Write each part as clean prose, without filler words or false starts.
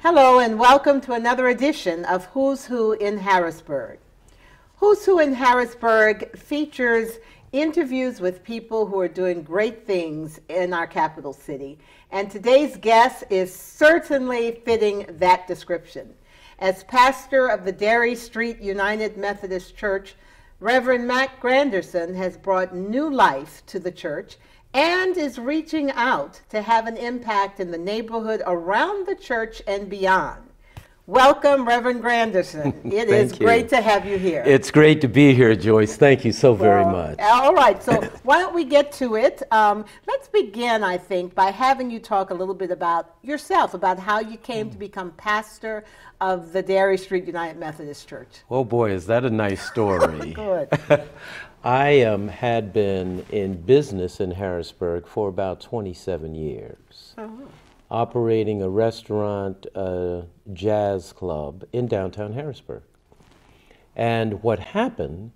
Hello and welcome to another edition of Who's Who in Harrisburg. Who's Who in Harrisburg features interviews with people who are doing great things in our capital city. And today's guest is certainly fitting that description. As pastor of the Derry Street United Methodist Church, Reverend Mac Granderson has brought new life to the church and is reaching out to have an impact in the neighborhood around the church and beyond. Welcome, Reverend Granderson. It is great to have you here. It's great to be here, Joyce. Thank you so very much. All right, so why don't we get to it? Let's begin, I think, by having you talk a little bit about yourself, about how you came to become pastor of the Derry Street United Methodist Church. Oh boy, is that a nice story. Good. I had been in business in Harrisburg for about 27 years. Operating a restaurant, jazz club in downtown Harrisburg. And what happened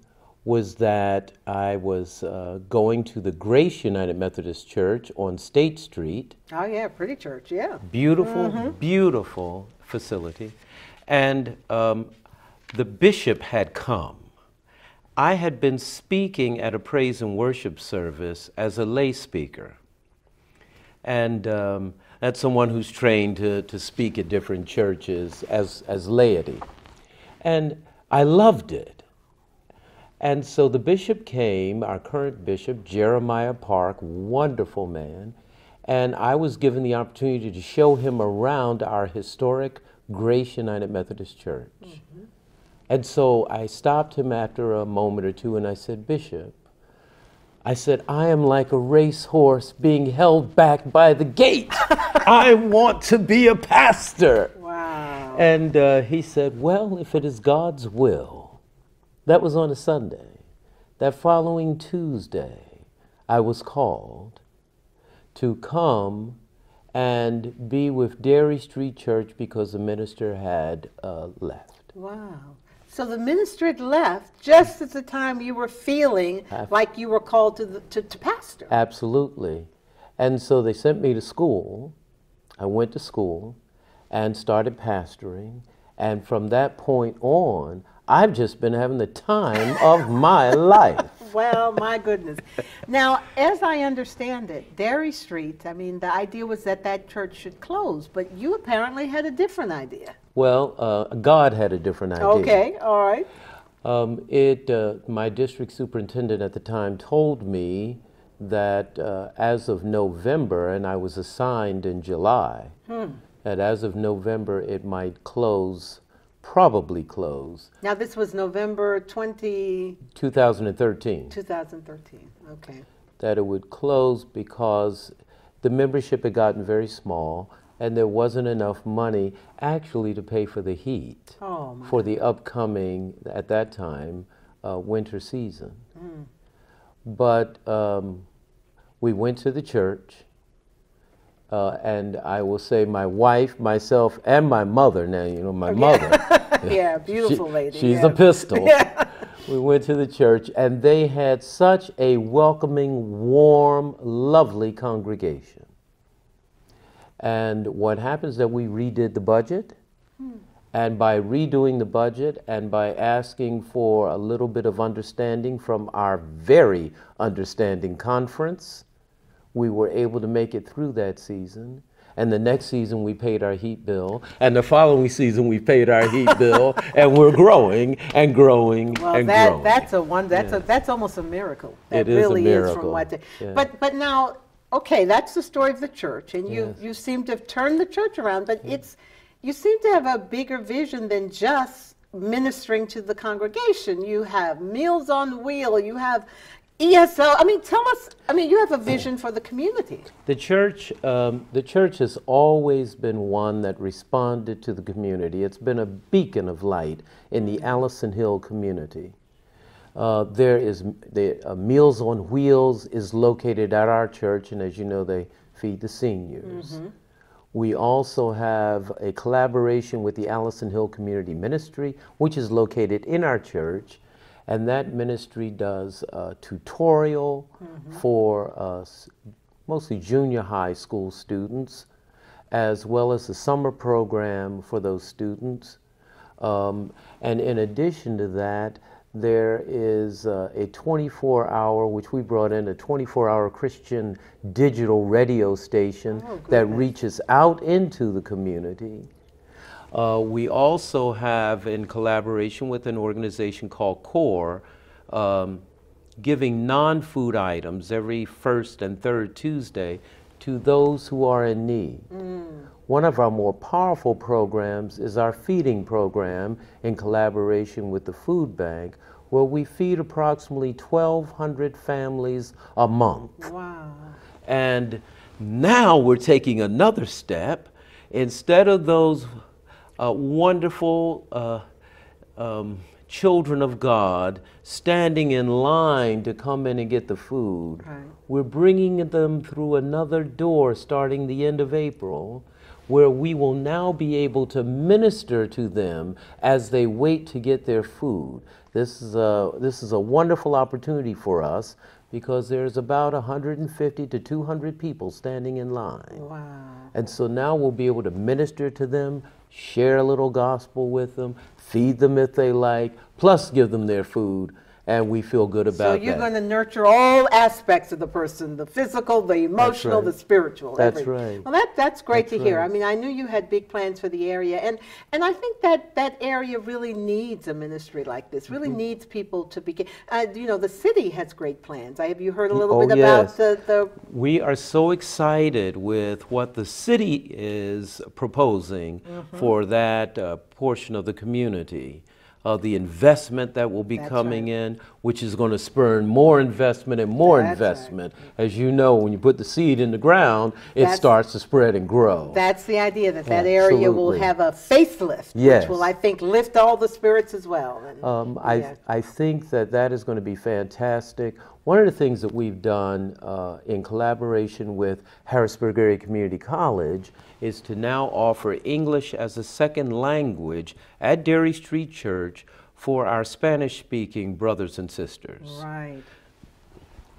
was that I was going to the Grace United Methodist Church on State Street. Oh yeah, pretty church, yeah. Beautiful, beautiful facility. And the bishop had come. I had been speaking at a praise and worship service as a lay speaker. And that's someone who's trained to speak at different churches as laity. And I loved it. And so the bishop came, our current bishop, Jeremiah Park, wonderful man, and I was given the opportunity to show him around our historic Grace United Methodist Church. And so I stopped him after a moment or two and I said, Bishop, I said, I am like a racehorse being held back by the gate. I want to be a pastor. Wow. And he said, well, if it is God's will. That was on a Sunday. That following Tuesday, I was called to come and be with Derry Street Church because the minister had left. Wow. So the minister had left just at the time you were feeling like you were called to pastor. Absolutely. And so they sent me to school. I went to school and started pastoring. And from that point on, I've just been having the time of my life. Well, my goodness. Now, as I understand it, Derry Street, I mean, the idea was that that church should close, but you apparently had a different idea. Well, God had a different idea. Okay, all right. My district superintendent at the time told me that as of November, and I was assigned in July, that as of November it might close, probably close. Now this was November 2013. 2013, okay. That it would close because the membership had gotten very small and there wasn't enough money actually to pay for the heat for the upcoming, at that time, winter season. But we went to the church, and I will say my wife, myself, and my mother, now you know my mother. Yeah, beautiful lady. She's a pistol. We went to the church, and they had such a welcoming, warm, lovely congregation. And what happens is that we redid the budget, and by redoing the budget and by asking for a little bit of understanding from our very understanding conference, we were able to make it through that season. And the next season we paid our heat bill, and the following season we paid our heat bill, and we're growing and growing and growing. That's that's almost a miracle. That it is really a miracle. is from what. But now, okay, that's the story of the church, and you seem to have turned the church around. But you seem to have a bigger vision than just ministering to the congregation. You have Meals on Wheel. You have ESL. I mean, tell us. I mean, you have a vision for the community. The church has always been one that responded to the community. It's been a beacon of light in the Allison Hill community. Meals on Wheels is located at our church, and as you know, they feed the seniors. We also have a collaboration with the Allison Hill Community Ministry, which is located in our church. And that ministry does tutorial for mostly junior high school students as well as the summer program for those students. And in addition to that, there is a 24-hour, which we brought in, a 24-hour Christian digital radio station that reaches out into the community. We also have, in collaboration with an organization called CORE, giving non-food items every first and third Tuesday to those who are in need. One of our more powerful programs is our feeding program in collaboration with the food bank, where we feed approximately 1,200 families a month. Wow. And now we're taking another step. Instead of those wonderful children of God standing in line to come in and get the food, we're bringing them through another door starting the end of April, where we will now be able to minister to them as they wait to get their food. This is a wonderful opportunity for us, because there's about 150 to 200 people standing in line. Wow. And so now we'll be able to minister to them, share a little gospel with them, feed them if they like, plus give them their food, and we feel good about that. So you're going to nurture all aspects of the person, the physical, the emotional, the spiritual. That's everything. right. Well, that's great to hear. right. I mean, I knew you had big plans for the area, and I think that area really needs a ministry like this, really needs people to begin. You know, the city has great plans. Have you heard a little bit about the... We are so excited with what the city is proposing for that portion of the community. The investment that will be coming in, which is going to spur more investment and more investment. As you know, when you put the seed in the ground, it starts to spread and grow. That's the idea, that area will have a facelift, which will, I think, lift all the spirits as well. And, I think that is going to be fantastic. One of the things that we've done in collaboration with Harrisburg Area Community College is to now offer English as a second language at Dairy Street Church for our Spanish-speaking brothers and sisters. Right.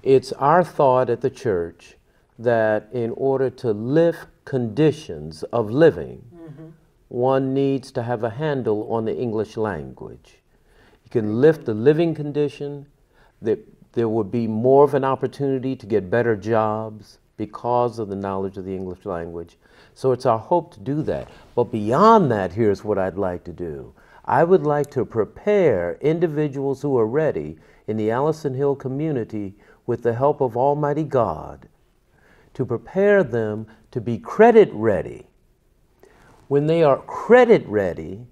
It's our thought at the church that in order to lift conditions of living, one needs to have a handle on the English language. You can lift the living condition, there would be more of an opportunity to get better jobs because of the knowledge of the English language. So it's our hope to do that. But beyond that, here's what I'd like to do. I would like to prepare individuals who are ready in the Allison Hill community with the help of Almighty God to prepare them to be credit ready. When they are credit ready,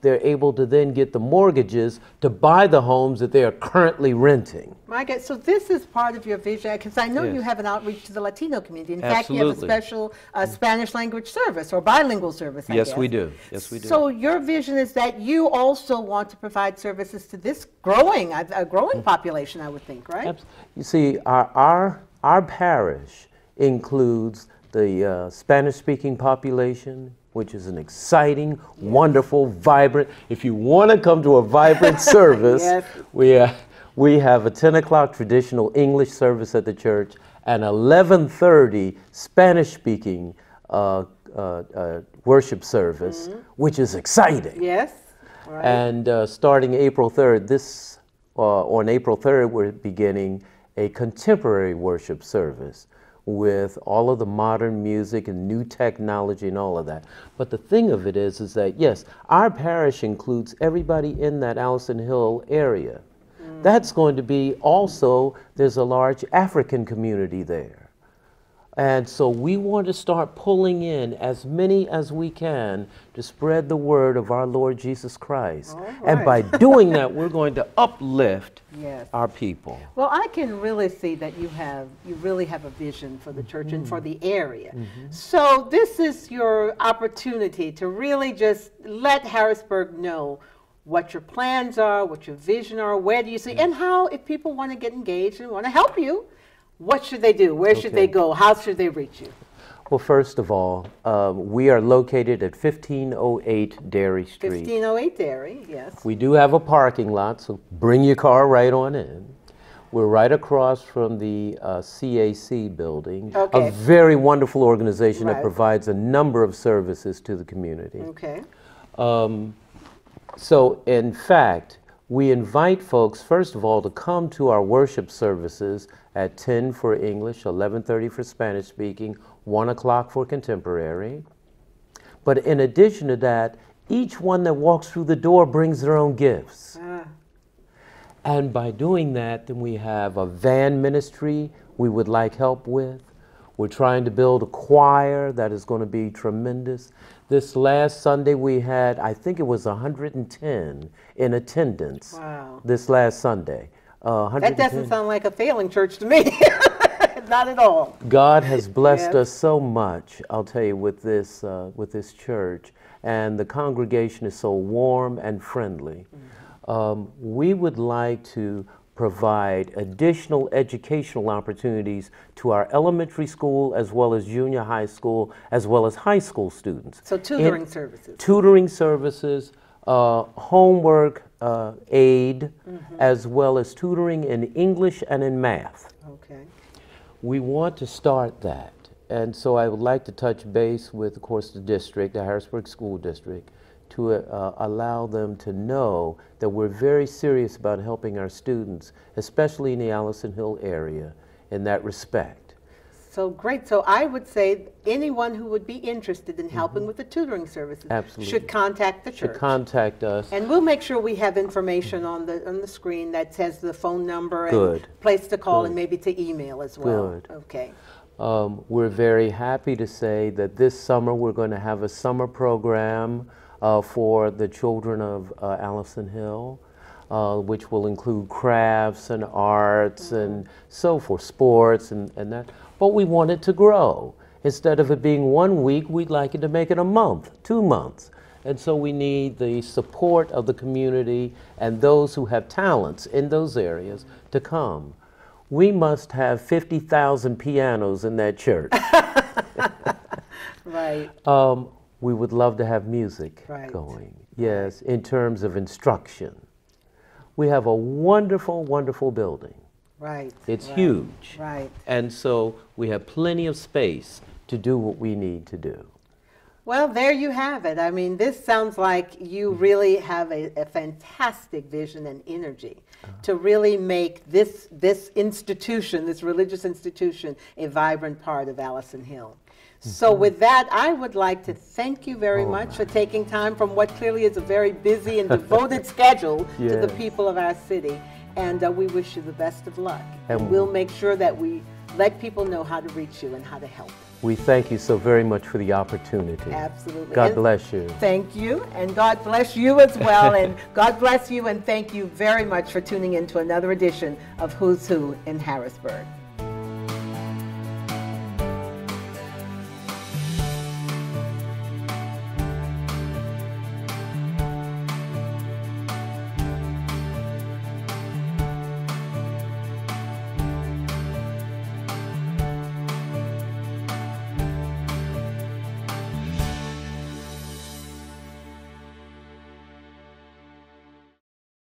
they're able to then get the mortgages to buy the homes that they are currently renting. My God, so this is part of your vision, because I know you have an outreach to the Latino community. In fact, you have a special Spanish language service or bilingual service, I guess. Yes, we do. Yes, we do. So your vision is that you also want to provide services to this growing population, I would think, right? You see, our parish includes the Spanish-speaking population, which is an exciting, wonderful, vibrant. If you want to come to a vibrant service, we have a 10 o'clock traditional English service at the church and 11:30 Spanish-speaking worship service, which is exciting. Yes. Right. And starting April 3rd, on April 3rd, we're beginning a contemporary worship service with all of the modern music and new technology and all of that. But the thing of it is that, yes, our parish includes everybody in that Allison Hill area. That's going to be also, there's a large African community there. And so we want to start pulling in as many as we can to spread the word of our Lord Jesus Christ. And by doing that, we're going to uplift our people. Well, I can really see that you really have a vision for the church and for the area. So this is your opportunity to really just let Harrisburg know what your plans are, what your vision are, where do you see, and how, if people want to get engaged and want to help you, what should they do? Where should they go? How should they reach you? Well, first of all, we are located at 1508 Dairy Street. 1508 Dairy, yes. We do have a parking lot, so bring your car right on in. We're right across from the CAC building, Okay. a very wonderful organization that Right. provides a number of services to the community. Okay. So, in fact, we invite folks, first of all, to come to our worship services at 10 for English, 11:30 for Spanish speaking, 1 o'clock for contemporary. But in addition to that, each one that walks through the door brings their own gifts. And by doing that, then we have a van ministry we would like help with. We're trying to build a choir that is going to be tremendous. This last Sunday we had, I think it was 110 in attendance. Wow. This last Sunday. That doesn't sound like a failing church to me. Not at all. God has blessed Yes. us so much, I'll tell you, with this church. And the congregation is so warm and friendly. We would like to provide additional educational opportunities to our elementary school as well as junior high school as well as high school students. So tutoring services. Tutoring services, homework aid, as well as tutoring in English and in math. Okay. We want to start that. And so I would like to touch base with, of course, the district, the Harrisburg School District, to allow them to know that we're very serious about helping our students, especially in the Allison Hill area, in that respect. So great. So I would say anyone who would be interested in helping with the tutoring services Absolutely. should contact the church. Should contact us. And we'll make sure we have information on the screen that says the phone number Good. and place to call Good. and maybe to email as well. Good. Okay. We're very happy to say that this summer we're going to have a summer program for the children of Allison Hill, which will include crafts and arts and so forth, sports and that. But we want it to grow. Instead of it being 1 week, we'd like it to make it a month, 2 months. And so we need the support of the community and those who have talents in those areas to come. We must have 50,000 pianos in that church. Right. We would love to have music Right. going, yes, in terms of instruction. We have a wonderful, wonderful building. Right. It's right, huge. Right. And so we have plenty of space to do what we need to do. Well, there you have it. I mean, this sounds like you really have a fantastic vision and energy to really make this institution, this religious institution, a vibrant part of Allison Hill. So with that, I would like to thank you very much for taking time from what clearly is a very busy and devoted schedule to the Yes. people of our city. And we wish you the best of luck. And And we'll make sure that we let people know how to reach you and how to help. We thank you so very much for the opportunity. Absolutely. God And bless you. Thank you, and God bless you as well. And God bless you, and thank you very much for tuning in to another edition of Who's Who in Harrisburg.